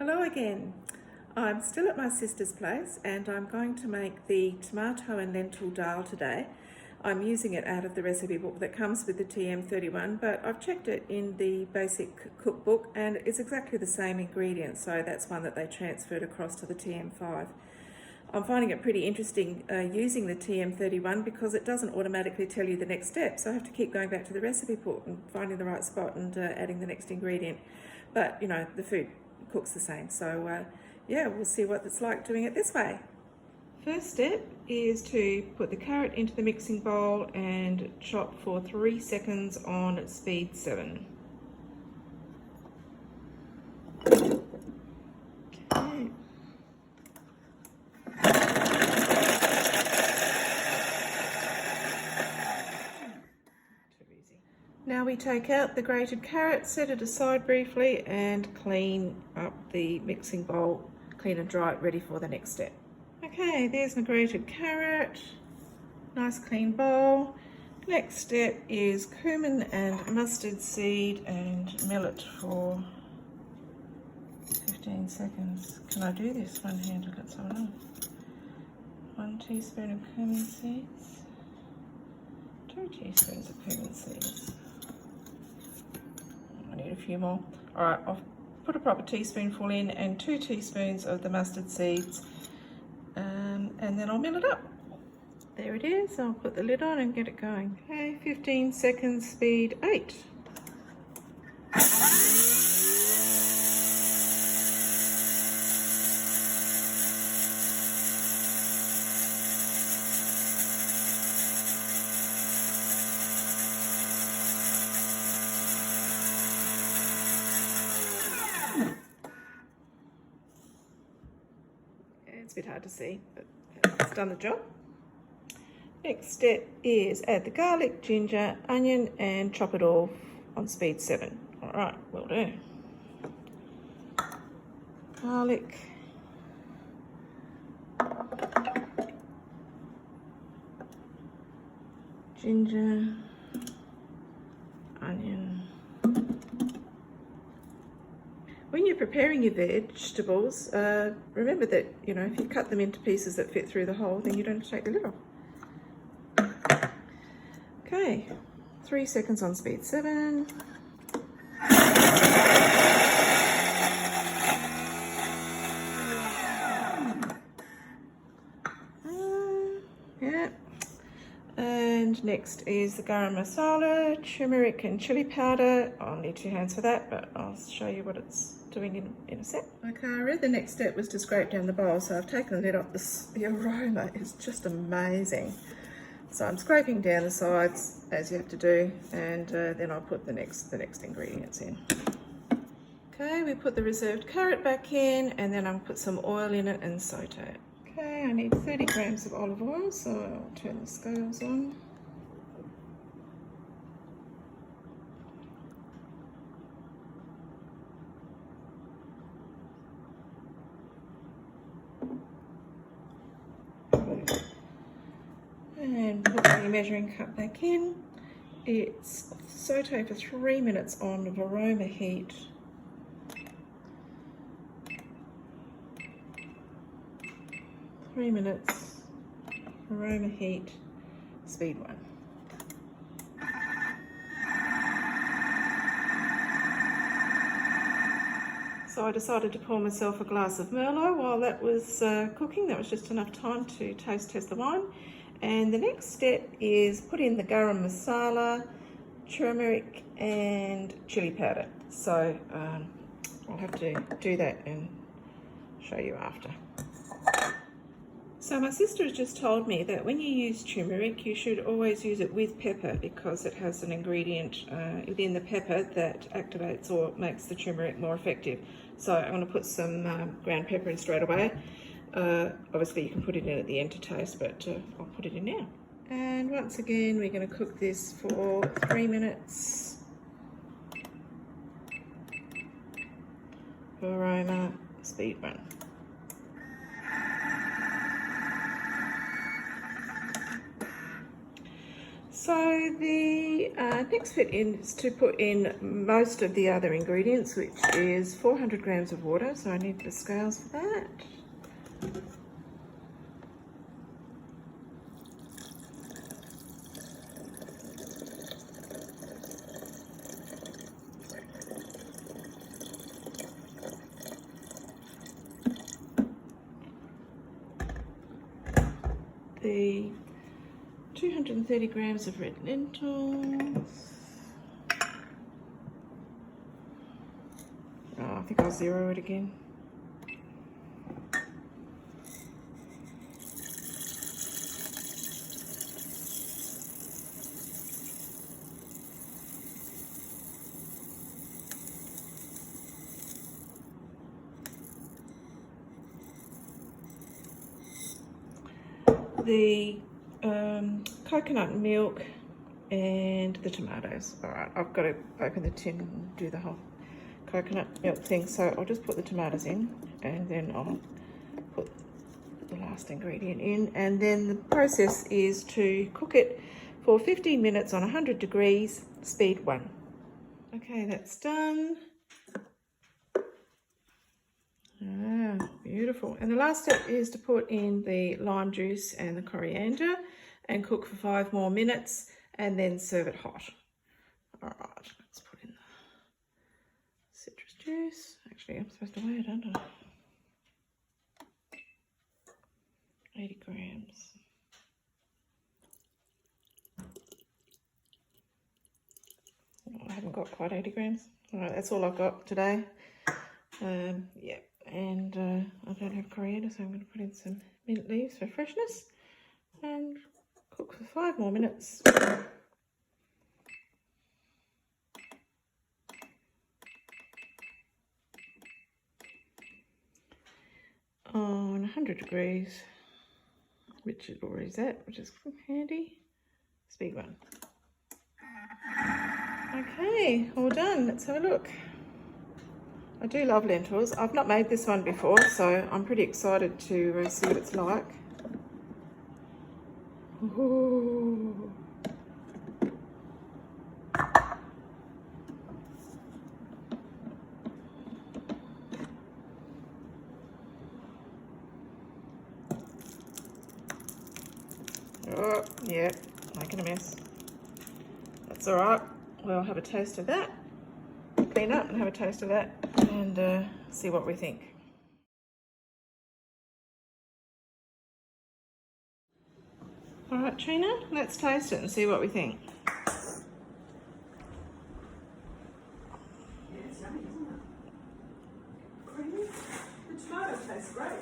Hello again. I'm still at my sister's place and I'm going to make the tomato and lentil dal today. I'm using it out of the recipe book that comes with the TM31, but I've checked it in the Basic Cookbook and it's exactly the same ingredients, so that's one that they transferred across to the TM5. I'm finding it pretty interesting using the TM31 because it doesn't automatically tell you the next step, so I have to keep going back to the recipe book and finding the right spot and adding the next ingredient. But you know, the food cooks the same, so yeah, we'll see what it's like doing it this way. First step is to put the carrot into the mixing bowl and chop for 3 seconds on speed 7. Okay. Now we take out the grated carrot, set it aside briefly and clean up the mixing bowl, clean and dry it, ready for the next step. Okay, there's my grated carrot, nice clean bowl. Next step is cumin and mustard seed and mill it for 15 seconds. Can I do this one-handed? Let's have a look. 1 teaspoon of cumin seeds, 2 teaspoons of cumin seeds. I need a few more. All right, I'll put a proper teaspoonful in and 2 teaspoons of the mustard seeds, and then I'll mill it up. There it is. I'll put the lid on and get it going. Okay, 15 seconds, speed 8. It's a bit hard to see, but it's done the job. Next step is add the garlic, ginger, onion and chop it all on speed 7. All right, will do. Garlic, ginger, onion. When you're preparing your vegetables, remember that, you know, if you cut them into pieces that fit through the hole, then you don't have to take the lid off. Okay, 3 seconds on speed 7. Yeah. And next is the garam masala, turmeric and chili powder. I'll need 2 hands for that, but I'll show you what it's doing in a sec. Okay, I read the next step was to scrape down the bowl, so I've taken the lid off. The aroma is just amazing. So I'm scraping down the sides as you have to do, and then I'll put the next ingredients in. Okay, we put the reserved carrot back in, and then I'll put some oil in it and saute it. Okay, I need 30 grams of olive oil, so I'll turn the scales on. And put the measuring cup back in. It's saute for 3 minutes on aroma heat. Three minutes, aroma heat, speed 1. So I decided to pour myself a glass of Merlot while that was cooking. That was just enough time to taste test the wine. And the next step is put in the garam masala, turmeric and chili powder. So I'll have to do that and show you after. So my sister has just told me that when you use turmeric, you should always use it with pepper because it has an ingredient within the pepper that activates or makes the turmeric more effective. So I'm going to put some ground pepper in straight away. Obviously you can put it in at the end to taste, but I'll put it in now. And once again, we're going to cook this for 3 minutes. Aroma, speed 1. So the next bit is to put in most of the other ingredients, which is 400 grams of water. So I need the scales for that. The 230 grams of red lentils. Oh, I think I'll zero it again. The coconut milk and the tomatoes. All right, I've got to open the tin and do the whole coconut milk thing, so I'll just put the tomatoes in and then I'll put the last ingredient in, and then the process is to cook it for 15 minutes on 100 degrees, speed 1. Okay, that's done. Ah, beautiful. And the last step is to put in the lime juice and the coriander and cook for 5 more minutes and then serve it hot. All right, let's put in the citrus juice. Actually, I'm supposed to weigh it, aren't I? 80 grams. Oh, I haven't got quite 80 grams. All right, that's all I've got today. Yeah, and I don't have coriander, so I'm going to put in some mint leaves for freshness and cook for 5 more minutes. On 100 degrees, which it already is at, which is handy. Speed 1. Okay, all done. Let's have a look. I do love lentils. I've not made this one before, so I'm pretty excited to see what it's like. Ooh. Oh, yeah, making a mess. That's all right. We'll have a taste of that. Clean up and have a taste of that and see what we think. All right, Trina, let's taste it and see what we think. It's yummy, isn't it? Creamy. The tomato tastes great.